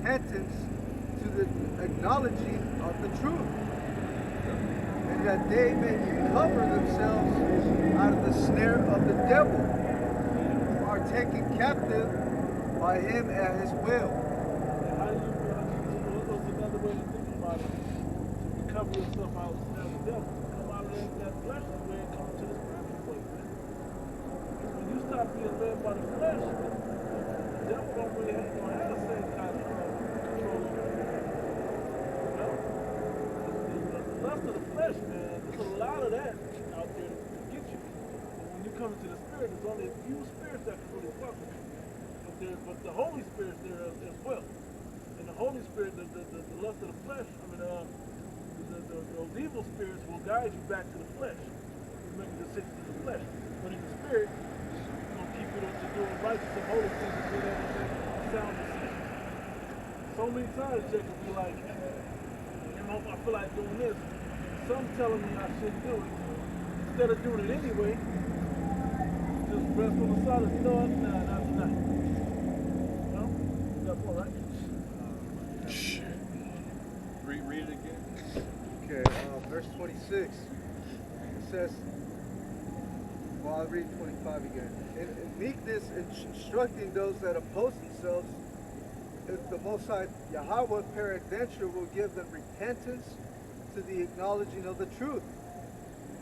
repentance to the acknowledging of the truth, and that they may recover themselves out of the snare of the devil, who are taken captive by him at his will. What's another way to think about it? To recover yourself out of the snare of the devil. Come out of that fleshly way and come to the spiritual way, man. When you stop being led by the flesh, the devil don't really have the same kind of control over you. You know? The lust of the flesh, man, there's a lot of that out there to get you. And when you come into the spirit, there's only a few spirits that can really fuck with you. But the Holy Spirit's there as well. And the Holy Spirit, the lust of the flesh, those evil spirits will guide you back to the flesh. You make a decision to the flesh. But in the spirit, it's going to keep you to doing righteous and holy things and being able to make sound decisions. So many times, Jacob be like, I feel like doing this. Some telling me I shouldn't do it. Instead of doing it anyway, just rest on the solid. You know what? Nah, not tonight. You know? That's all right. Read it again. Okay, verse 26. It says, well, I'll read 25 again. In meekness, instructing those that oppose themselves, if the Most High Yahweh peradventure will give them repentance to the acknowledging of the truth,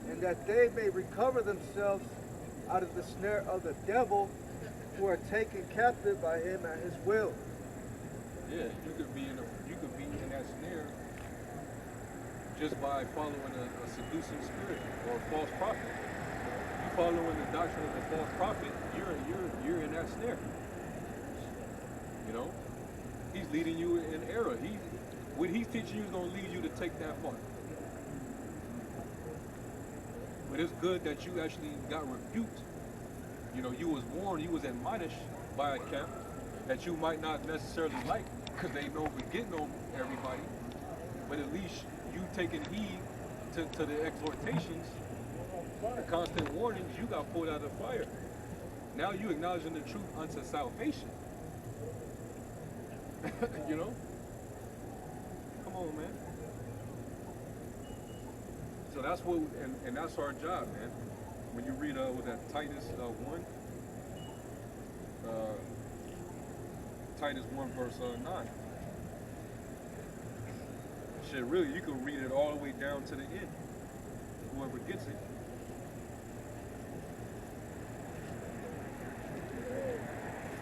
and that they may recover themselves out of the snare of the devil, who are taken captive by him at his will. Yeah, you could be in that snare just by following a seducing spirit or a false prophet. You following the doctrine of the false prophet, you're in that snare. You know, he's leading you in error. What he's teaching you is going to lead you to take that part. But it's good that you actually got rebuked. You know, you was warned, you was admonished by a camp that you might not necessarily like, because they know we're getting on everybody. But at least you taking heed to the exhortations, the constant warnings, you got pulled out of the fire. Now you acknowledging the truth unto salvation. You know? Come on, man. So that's what, and that's our job, man. When you read with that Titus 1, Titus 1 verse 9. Shit, really, you can read it all the way down to the end. Whoever gets it.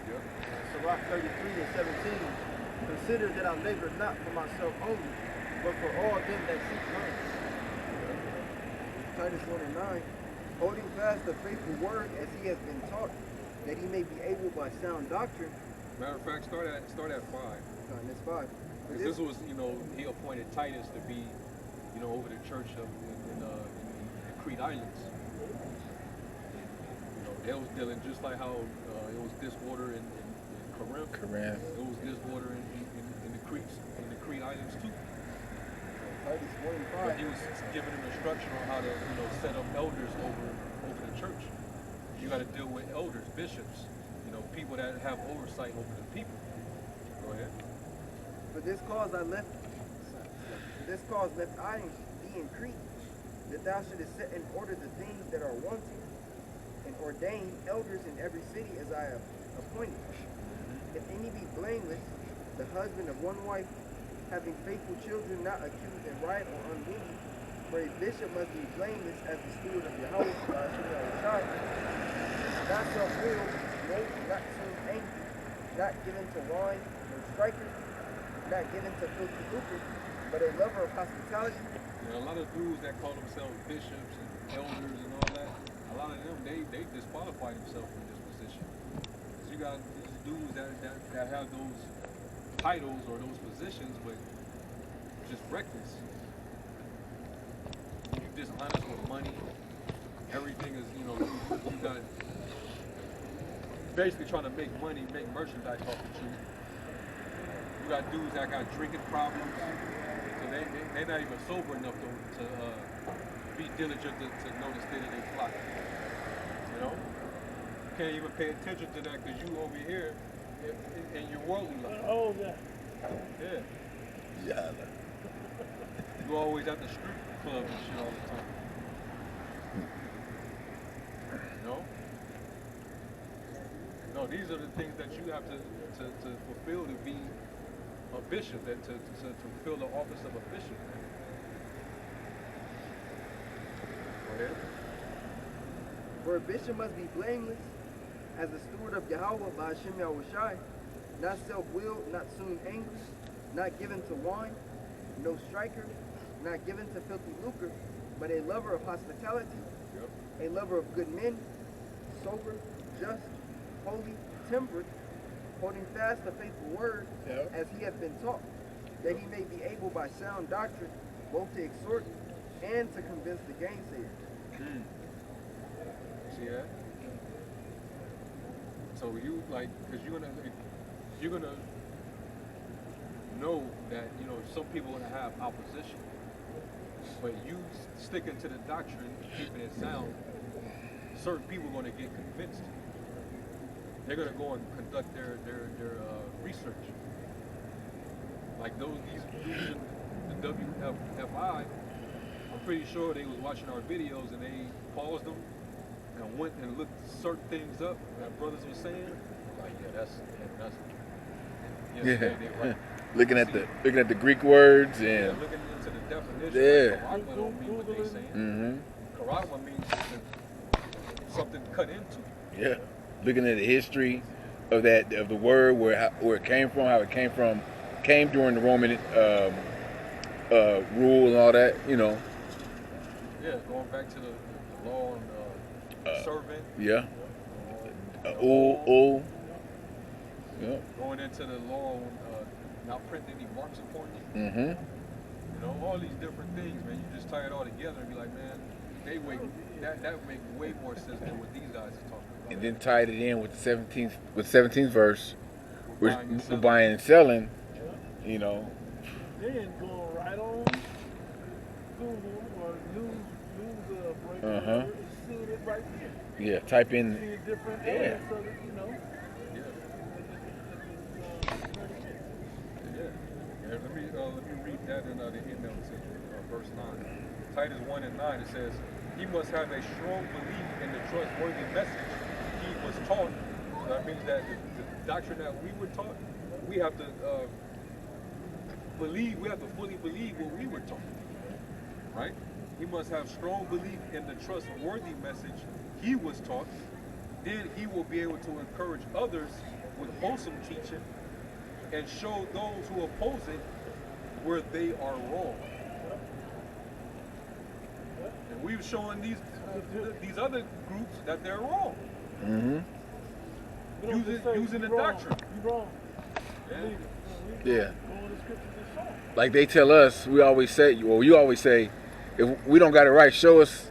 Yep. Sirach 33 and 17. Consider that I labor not for myself only, but for all them that seek mine. Titus 1 and 9. Holding fast the faithful word as he has been taught, that he may be able by sound doctrine. Matter of fact, start at 5. That's 5. This was, you know, he appointed Titus to be, you know, over the church in the Crete Islands. You know, they was dealing just like how it was disorder in Corinth. It was disorder in the Crete Islands too. Titus 1 and 5. But he was giving them instruction on how to, you know, set up elders over the church. You got to deal with elders, bishops, you know, people that have oversight over the people. Go ahead. For this cause left I thee in Crete, that thou shouldest set in order the things that are wanting, and ordain elders in every city as I have appointed. If any be blameless, the husband of one wife, having faithful children, not accused in riot or unruly, for a bishop must be blameless as the steward of Yahweh, not self-willed, not soon angry, not given to wine, no striker, not given to filthy lucre, but a lover of hospitality. You know, a lot of dudes that call themselves bishops and elders and all that, a lot of them, they disqualify themselves from this position. Because you got these dudes that have those titles or those positions, but just reckless. You dishonest with money. Everything is, you know, you got basically trying to make money, make merchandise off the truth. You got dudes that got drinking problems, so they're not even sober enough to be diligent to know the state of their flock. You know? You can't even pay attention to that because you over here in your worldly life. Oh, yeah. Yeah. Yalla. You always at the street club and shit all the time. No? No, these are the things that you have to fulfill to be a bishop, and to fulfill the office of a bishop. Go ahead. For a bishop must be blameless, as a steward of Yahweh by Hashem Yahushai, not self-willed, not soon angry, not given to wine, no striker, not given to filthy lucre, but a lover of hospitality, Yep. a lover of good men, sober, just, holy, temperate, holding fast the faithful word, Yep. as he hath been taught, that he may be able by sound doctrine both to exhort and to convince the gainsayers. See that? So you like, cause you're gonna know that some people are gonna have opposition, but you sticking to the doctrine, keeping it sound. Certain people are gonna get convinced. They're gonna go and conduct their research. Like these dudes in the WFI, I'm pretty sure they was watching our videos and they paused them and went and looked certain things up that brothers were saying. Like, yeah, that's Yeah. they're right. Looking at the Greek words Yeah, and looking into the definition. Yeah. Like, karagma don't mean what they saying. Karagma means something cut into. yeah, looking at the history of the word, where it came from, how it came during the Roman rule and all that. Yeah, going back to the law and servant. Yeah. Yeah. Going into the law on not printing any marks upon you. Mm-hmm. All these different things, man. You just tie it all together and be like, man, that would make way more sense than what these guys are talking about. And then tied it in with the 17th verse, We're we're buying and selling. Then going right on Google or news breaking and seeing it right there. Yeah, type in. Seeing different Yeah. areas so that Yeah, let me read that in the NLT, verse 9. Titus 1 and 9, it says, he must have a strong belief in the trustworthy message he was taught. So that means that the doctrine that we were taught, we have to fully believe what we were taught. Right? He must have strong belief in the trustworthy message he was taught. Then he will be able to encourage others with wholesome teaching and show those who oppose it where they are wrong. And we've shown these other groups that they're wrong. Using the doctrine. You wrong. Yeah. Yeah. Go in the scriptures and show 'em. Like they tell us, you always say, if we don't got it right, show us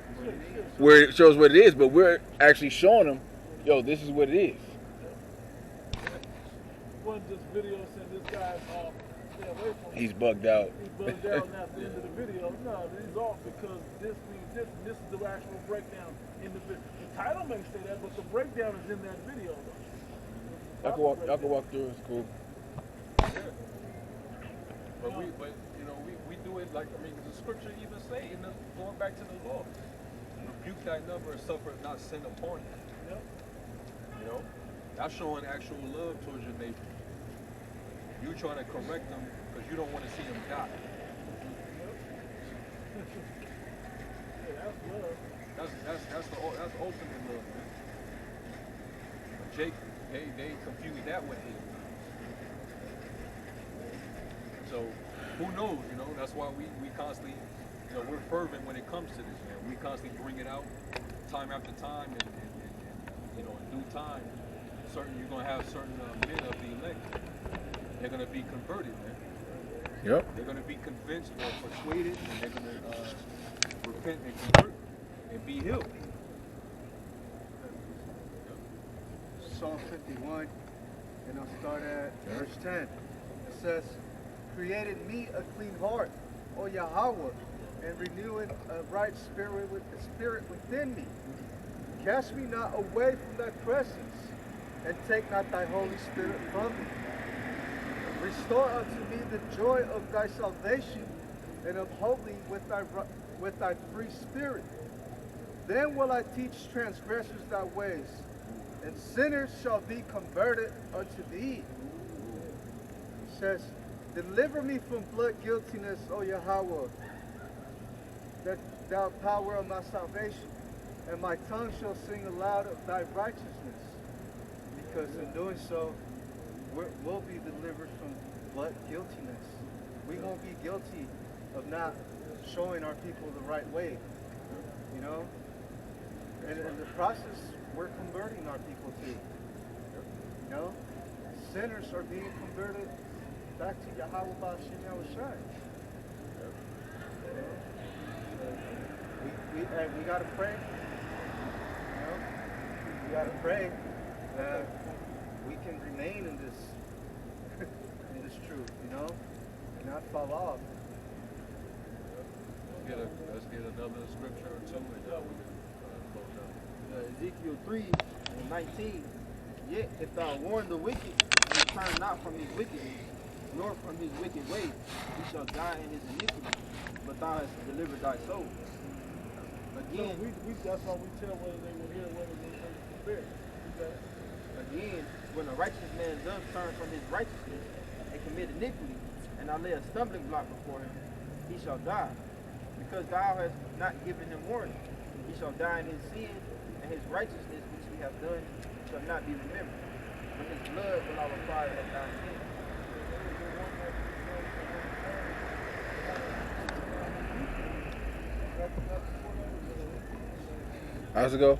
where it shows what it is. But we're actually showing them, yo, this is what it is. Wasn't just video saying this guy's off, stay away from him. He's bugged out. He's bugged out, and at the end of the video, no, he's off because this means this, and this is the actual breakdown in the video. The title may say that, but the breakdown is in that video, though. Y'all can walk through. It's cool. Yeah. But we do it like, the scripture even say, going back to the law, rebuke thy number and suffer not sin upon you. Yep. That's showing actual love towards your neighbor. You trying to correct them because you don't want to see them die. Yeah, that's love. That's ultimate love, man. But Jake, they confuse that with hate. So who knows, that's why we constantly, we're fervent when it comes to this, man. We constantly bring it out time after time and in due time. You're gonna have certain men of the elect. They're gonna be converted, man. Yep. They're gonna be convinced or persuaded, and they're gonna repent and convert and be healed. Psalm 51, and I'll start at verse 10. It says, create in me a clean heart, O Yahweh, and renewing a right spirit within me. Cast me not away from thy presence, and take not thy Holy Spirit from me. Restore unto me the joy of thy salvation, and uphold me with thy free spirit. Then will I teach transgressors thy ways, and sinners shall be converted unto thee. It says, deliver me from blood guiltiness, O Yahweh, that thou power of my salvation, and my tongue shall sing aloud of thy righteousness. Because in doing so, we'll be delivered from blood guiltiness. We won't be guilty of not showing our people the right way, you know? And in the process, we're converting our people too. You know? Sinners are being converted back to Yahweh B'Shem Yahushai. We gotta pray. You know? We gotta pray that we can remain in this truth, you know, and not fall off. Let's get another scripture or something like that. We can close out. Ezekiel 3:19. Yet if thou warn the wicked, and he turn not from his wickedness, nor from his wicked ways, he shall die in his iniquity, but thou hast delivered thy soul. Again, that's how we tell whether they will hear, whether they will prepare. Again, when a righteous man does turn from his righteousness and commit iniquity, and I lay a stumbling block before him, he shall die. Because thou hast not given him warning, he shall die in his sin, and his righteousness which he hath done shall not be remembered. But his blood will I require at thine hand. How's it go?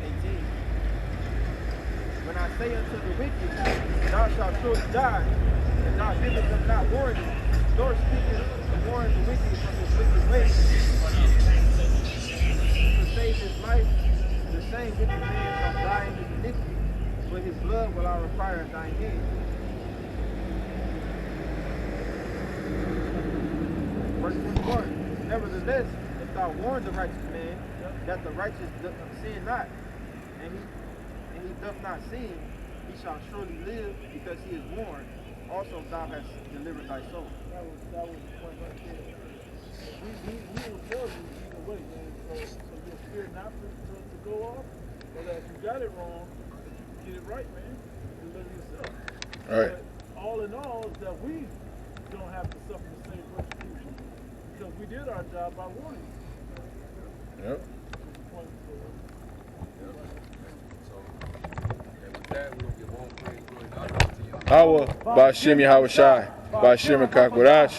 18. When I say unto the wicked, thou shalt surely die, and thou givest them not warning, nor speakest to warn the wicked from his wicked ways, to save his life, the same wicked man shall die in his iniquity, but his blood will I require at thine hand. Verse 21. Nevertheless, if thou warn the righteous man, that the righteous sin not, and he doth not sin, he shall surely live, because he is warned. Also thou hast delivered thy soul. That was the point right there. We will tell you either way, man. So you're scared not to go off, or that if you got it wrong, get it right, man. Deliver yourself. All right. But all in all, is that we don't have to suffer the same persecution, because we did our job by warning you. Yep. That we don't give all praise, glory, and honor to you. Hawa, Ba'Shem Yahushai, Ba'Shem Kakwadash.